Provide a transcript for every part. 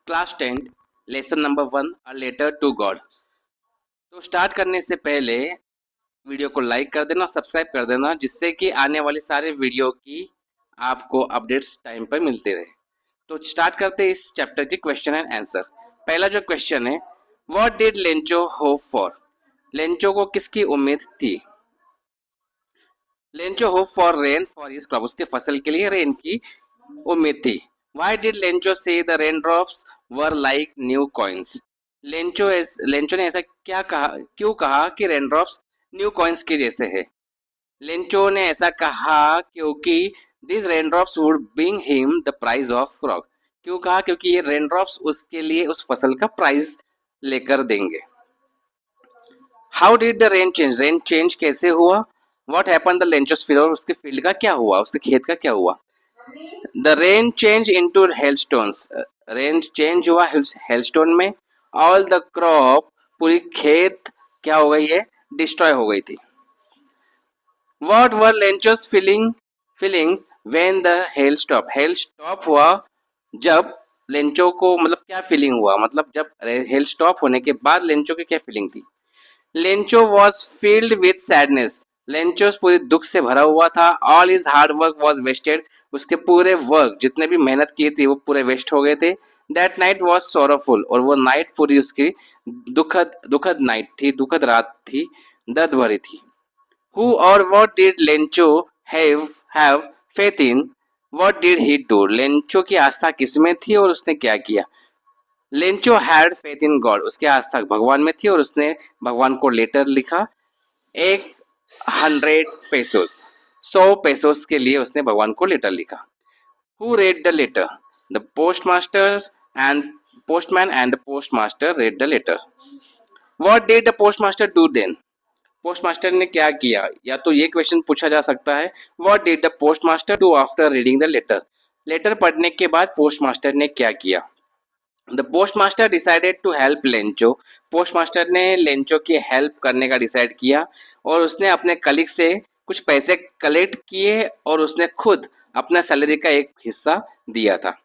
Class 10 lesson number 1 a letter to God. तो स्टार्ट करने से पहले वीडियो को लाइक कर देना, सब्सक्राइब कर देना, जिससे कि आने वाली सारे वीडियो की आपको अपडेट्स टाइम पर मिलते रहे। तो स्टार्ट करते हैं इस चैप्टर की क्वेश्चन एंड आंसर। पहला जो क्वेश्चन है, what did Lencho hope for? Lencho को किसकी उम्मीद थी? Lencho hope for rain for his crop, उसके फसल के लिए रेन की उम्मीद थी। Why did लेंचो से the raindrops were like new coins? Lencho ने ऐसा क्या कहा, क्यों कहा कि रेनड्रॉप्स न्यू कॉइन्स के जैसे है? लेंचो ने ऐसा कहा क्योंकि this raindrops would bring him the prize of crop. क्यों कहा? क्योंकि ये रेनड्रॉप्स उसके लिए उस फसल का प्राइज लेकर देंगे। How did the rain change? Rain change कैसे हुआ? व्हाट हैपन द लेंचोस फील्ड, और उसके फील्ड का क्या हुआ, उसके खेत का क्या हुआ? The rain change into hailstones, rain change हुआ हेलस्टोन में। ऑल द क्रॉप, पूरी खेत क्या हो गई है? डिस्ट्रॉय हो गई थी। What were Lencho's feelings when the hail stop? Hail stop हुआ जब लेंचो को, मतलब क्या फीलिंग हुआ, मतलब जब हेल स्टॉप होने के बाद लेंचो की क्या फीलिंग थी? Lencho was filled with sadness, Lencho पूरी दुख से भरा हुआ था। All his hard work was wasted, उसके पूरे वर्क, जितने भी मेहनत की थी, वो पूरे वेस्ट हो गए थे। दैट नाइट वॉज सोरोफुल, और वो नाइट पूरी उसकी दुखद दुखद नाइट थी, दुखद रात थी, दर्द भरी थी। हु और what did Lencho have faith in? What did he do? Lencho की आस्था किसमें थी और उसने क्या किया? Lencho had faith in God, उसकी आस्था भगवान में थी और उसने भगवान को लेटर लिखा। 100 पेसोस, 100 पेसोस के लिए उसने भगवान को लेटर लिखा। Who read the letter? The postmaster and postman and the postmaster read the letter. What did the postmaster do then? Postmaster ने क्या किया? या तो ये क्वेश्चन पूछा जा सकता है, what did the postmaster do after reading the letter? Letter पढ़ने के बाद पोस्टमास्टर ने क्या किया? The postmaster decided to help Lencho, postmaster ने लेंचो की हेल्प करने का डिसाइड किया और उसने अपने कलीग से कुछ पैसे कलेक्ट किए और उसने खुद अपना सैलरी का एक हिस्सा दिया था।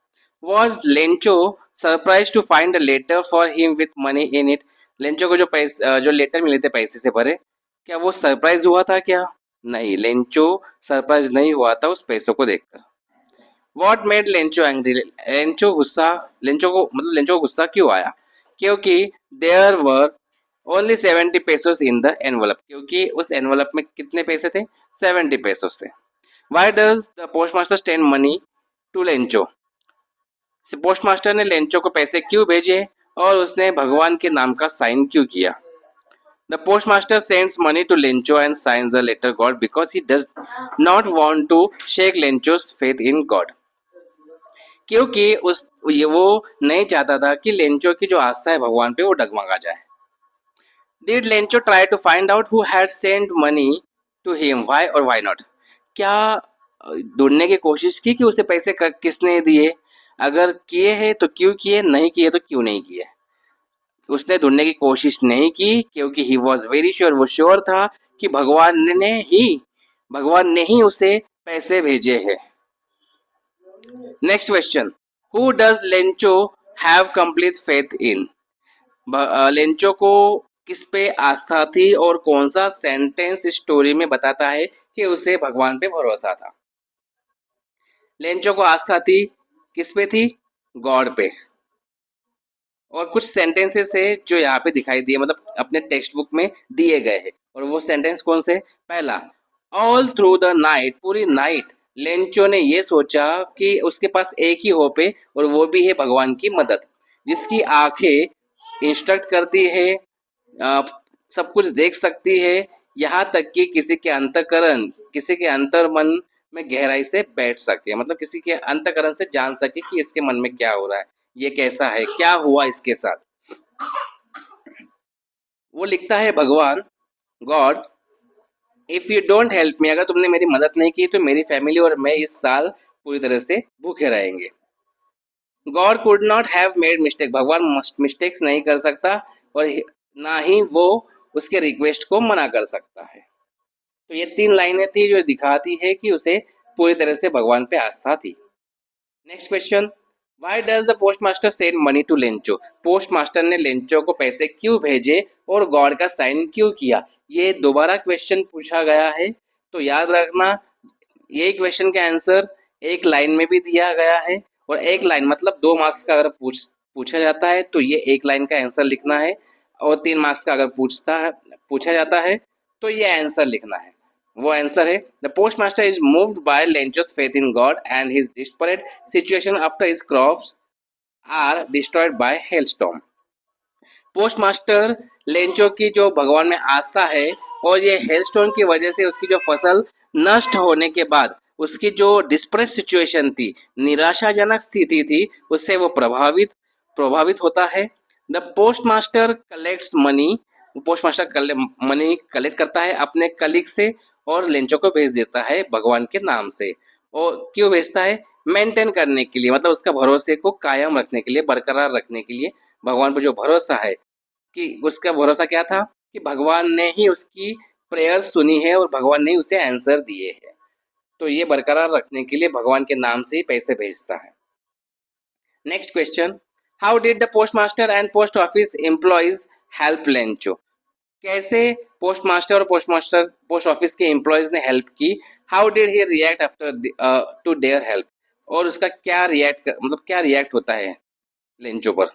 Was Lencho surprise to find a letter for him with money in it? Lencho को जो लेटर मिले थे पैसे से भरे, क्या वो सरप्राइज हुआ था क्या? नहीं, लेंचो सरप्राइज नहीं हुआ था उस पैसों को देखकर। What made Lencho angry? Lencho को गुस्सा क्यों आया? क्योंकि there were only 70 pesos in the envelope, क्योंकि उस एनवलप में कितने पैसे थे? 70 पेसोस थे। Why does the postmaster send money to Lencho? Postmaster ने लेंचो को पैसे क्यों भेजे और उसने भगवान के नाम का साइन क्यों किया? The postmaster sends money to Lencho and signs the letter God because he does not want to shake Lencho's faith in God. क्योंकि वो नहीं चाहता था कि लेंचो की जो आस्था है भगवान पे वो डगमगा जाए। Did Lencho try to find out who had sent money to him? Why or why not? क्या ढूंढने की कोशिश की कि उसे पैसे किसने दिए? अगर किए हैं तो क्यों किए, नहीं किए तो क्यों नहीं किए? उसने ढूंढने की कोशिश नहीं की क्योंकि ही वॉज वेरी श्योर, वो श्योर था कि भगवान ने ही उसे पैसे भेजे हैं। Next question, who does Lencho have complete faith in? Lencho को किस पे आस्था थी और कौन सा सेंटेंस स्टोरी में बताता है कि उसे भगवान पे भरोसा था? लेंचो को आस्था थी किस पे थी? गॉड पे। और कुछ सेंटेंसेस है जो यहाँ पे दिखाई दिए, मतलब अपने टेक्स्ट बुक में दिए गए हैं, और वो सेंटेंस कौन से? पहला, ऑल थ्रू द नाइट, पूरी नाइट लेंचो ने ये सोचा कि उसके पास एक ही होप है और वो भी है भगवान की मदद, जिसकी आंखें इंस्ट्रक्ट करती है, सब कुछ देख सकती है, यहाँ तक कि किसी के अंतर मन में गहराई से बैठ सके, मतलब किसी के अंतकरण से जान सके कि इसके मन में क्या हो रहा है, ये कैसा है, क्या हुआ इसके साथ। वो लिखता है, भगवान, God, if you don't help me, अगर तुमने मेरी मदद नहीं की तो मेरी फैमिली और मैं इस साल पूरी तरह से भूखे रहेंगे। God could not have made mistake, भगवान मिस्टेक्स नहीं कर सकता और ना ही वो उसके रिक्वेस्ट को मना कर सकता है। तो ये 3 लाइनें थी जो दिखाती है कि उसे पूरी तरह से भगवान पे आस्था थी। Next question, Why does the postmaster send money to Lencho? Postmaster ने लेंचो को पैसे क्यों भेजे और गॉड का साइन क्यों किया? ये दोबारा क्वेश्चन पूछा गया है, तो याद रखना यही क्वेश्चन का आंसर एक लाइन में भी दिया गया है। और एक लाइन मतलब 2 मार्क्स का अगर पूछा जाता है तो ये एक लाइन का आंसर लिखना है, और 3 मार्क्स का अगर पूछा जाता है तो ये आंसर लिखना है। वो आंसर है the postmaster is moved by Lencho's faith in God and his desperate situation after his crops are destroyed by hailstorm. Postmaster Lencho की जो भगवान में आस्था है और ये हेलस्टोन की वजह से उसकी जो फसल नष्ट होने के बाद उसकी जो डिस्परेट सिचुएशन थी, निराशाजनक स्थिति थी, उससे वो प्रभावित होता है। The postmaster collects money, postmaster money collect करता है अपने कलीग से और लेंचो को भेज देता है भगवान के नाम से। और क्यों भेजता है? मेंटेन करने के लिए, मतलब उसका भरोसे को कायम रखने के लिए, बरकरार रखने के लिए। भगवान पर जो भरोसा है कि उसका भरोसा क्या था कि भगवान ने ही उसकी प्रेयर सुनी है और भगवान ने ही उसे आंसर दिए हैं, तो ये बरकरार रखने के लिए भगवान के नाम से ही पैसे भेजता है। Next question, how did the postmaster and post office employees help Lencho? कैसे पोस्टमास्टर और पोस्ट ऑफिस के एम्प्लॉयज ने हेल्प की? How did he react after to their help? और उसका क्या रिएक्ट होता है लेंचो पर?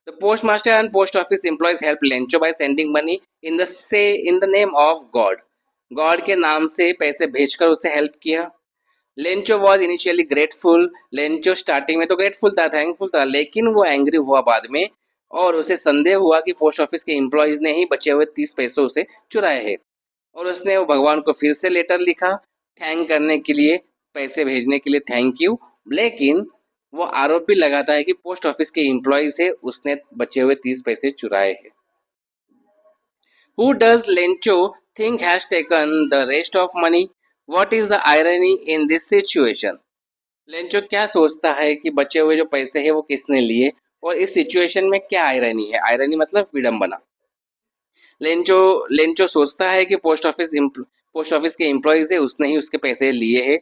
The postmaster and post office employees help Lencho by sending money in the name of God. God के नाम से पैसे भेजकर उसे हेल्प किया। Lencho was initially grateful, Lencho starting में तो ग्रेटफुल था, थैंकफुल था, लेकिन वो एंग्री हुआ बाद में और उसे संदेह हुआ कि पोस्ट ऑफिस के एम्प्लॉयज ने ही बचे हुए 30 पैसों उसे चुराए हैं। और उसने वो भगवान को फिर से लेटर लिखा थैंक करने के लिए, पैसे भेजने के लिए थैंक यू। लेकिन वो आरोप भी लगाता है कि पोस्ट ऑफिस के एम्प्लॉय से उसने बचे हुए 30 पैसे चुराए हैं। Who does Lencho think has taken the rest of money? What is the irony in this situation? Lencho क्या सोचता है कि बचे हुए जो पैसे हैं वो किसने लिए, और इस सिचुएशन में क्या आयरनी है? आयरनी मतलब विडंबना। लेंचो लेंचो सोचता है कि पोस्ट ऑफिस के एम्प्लॉयज है उसने ही उसके पैसे लिए हैं,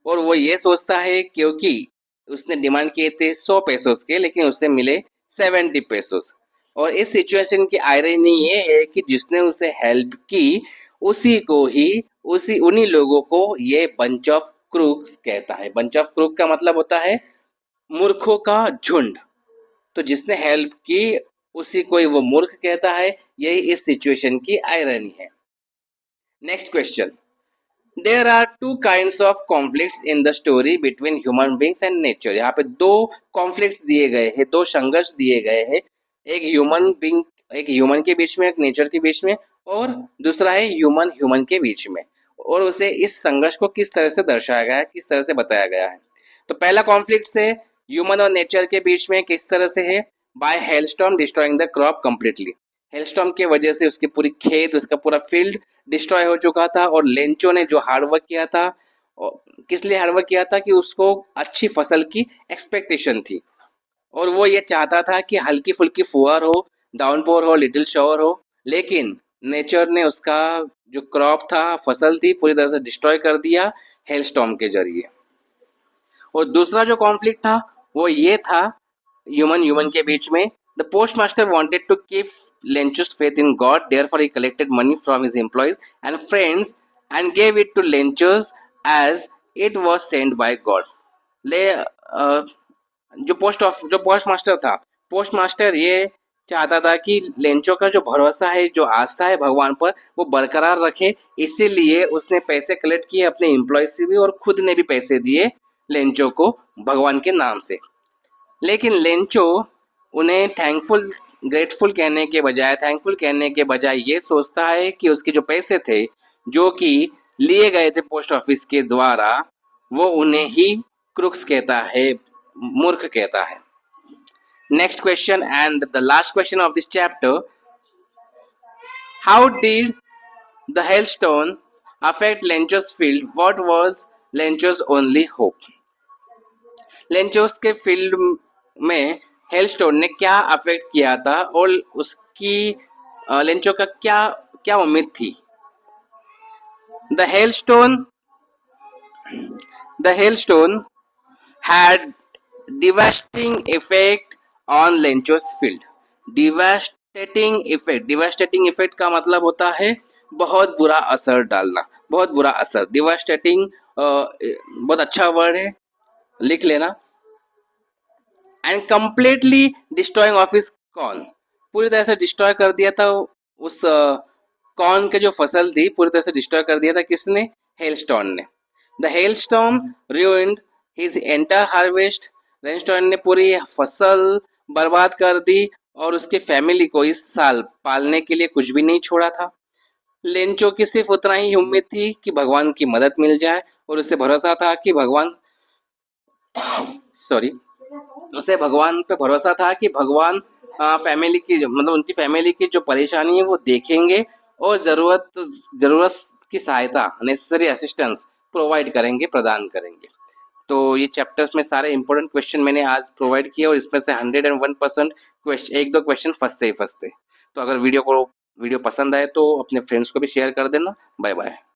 और वो ये सोचता है क्योंकि उसने डिमांड किए थे 100 पेसोस के, लेकिन उसे मिले 70 पेसोस। और इस सिचुएशन की आयरनी ये है कि जिसने उसे हेल्प की उसी को ही उसी उन्हीं लोगों को ये बंच ऑफ क्रूक्स कहता है। बंच ऑफ क्रूक का मतलब होता है मूर्खों का झुंड। तो जिसने हेल्प की उसी को ही वो मूर्ख कहता है। यही इस सिचुएशन की आयरनी है। Next question, there are two kinds of conflicts in the story between human beings and nature. यहाँ पे दो कॉन्फ्लिक्ट्स दिए गए हैं, दो संघर्ष दिए गए हैं। एक ह्यूमन के बीच में, एक नेचर के बीच में, और दूसरा है ह्यूमन ह्यूमन के बीच में। और उसे इस संघर्ष को किस तरह से दर्शाया गया है, किस तरह से बताया गया है? तो पहला कॉन्फ्लिक्ट से ह्यूमन और नेचर के बीच में किस तरह से है? By hailstorm destroying the crop completely. Hailstorm की वजह से उसकी पूरी खेत, उसका पूरा फील्ड डिस्ट्रॉय हो चुका था। और लेंचो ने जो हार्डवर्क किया था, किस लिए हार्डवर्क किया था कि उसको अच्छी फसल की एक्सपेक्टेशन थी, और वो ये चाहता था कि हल्की फुल्की फुहार हो, डाउनपोर हो, लिटिल शॉवर हो। लेकिन नेचर ने उसका जो क्रॉप था, फसल थी, पूरी तरह से डिस्ट्रॉय कर दिया हेलस्टॉर्म के जरिए। और दूसरा जो कॉन्फ्लिक्ट था वो ये था ह्यूमन ह्यूमन के बीच में। The postmaster wanted to keep Lench's faith in God, therefore he collected money from his employees and friends and gave it to Lench's as it was sent by God. ले जो postmaster था, postmaster ये चाहता था कि Lencho का जो भरोसा है, जो आस्था है भगवान पर, वो बरकरार रखे। इसीलिए उसने पैसे कलेक्ट किए अपने एम्प्लॉय से भी, और खुद ने भी पैसे दिए लेंचो को भगवान के नाम से। लेकिन लेंचो उन्हें थैंकफुल कहने के बजाय ये सोचता है कि उसके जो पैसे थे जो कि लिए गए थे पोस्ट ऑफिस के द्वारा, वो उन्हें ही क्रुक्स कहता है, मूर्ख कहता है। Next question and the last question of this chapter, how did the hailstone affect Lencho's field? What was Lencho's only hope? Lencho's के फील्ड में हेलस्टोन ने क्या अफेक्ट किया था और उसकी लेंचो का क्या क्या उम्मीद थी? The hailstone the hailstone had devastating effect on Lencho's field. Devastating effect का मतलब होता है बहुत बुरा असर डालना, बहुत बुरा असर। डिवास्टेटिंग बहुत अच्छा वर्ड है, लिख लेना। And completely destroying of his corn, पूरी तरह से डिस्ट्रॉय कर दिया था उस कॉर्न के जो फसल थी, पूरी तरह से डिस्ट्रॉय कर दिया था किसने? हेलस्टॉर्म ने। The hailstorm ruined his entire harvest। रेनस्टॉर्म ने पूरी फसल बर्बाद कर दी और उसके फैमिली को इस साल पालने के लिए कुछ भी नहीं छोड़ा था। लेंचो की सिर्फ उतना ही उम्मीद थी कि भगवान की मदद मिल जाए, और उसे भरोसा था कि भगवान सॉरी उसे भगवान पे भरोसा था कि भगवान फैमिली की मतलब उनकी फैमिली की जो परेशानी है वो देखेंगे और जरूरत की सहायता, नेसेसरी असिस्टेंस प्रोवाइड करेंगे, प्रदान करेंगे। तो ये चैप्टर्स में सारे इंपॉर्टेंट क्वेश्चन मैंने आज प्रोवाइड किए, और इसमें से 101% क्वेश्चन, एक दो क्वेश्चन फंसते ही फंसते। तो अगर वीडियो पसंद आए तो अपने फ्रेंड्स को भी शेयर कर देना। Bye bye.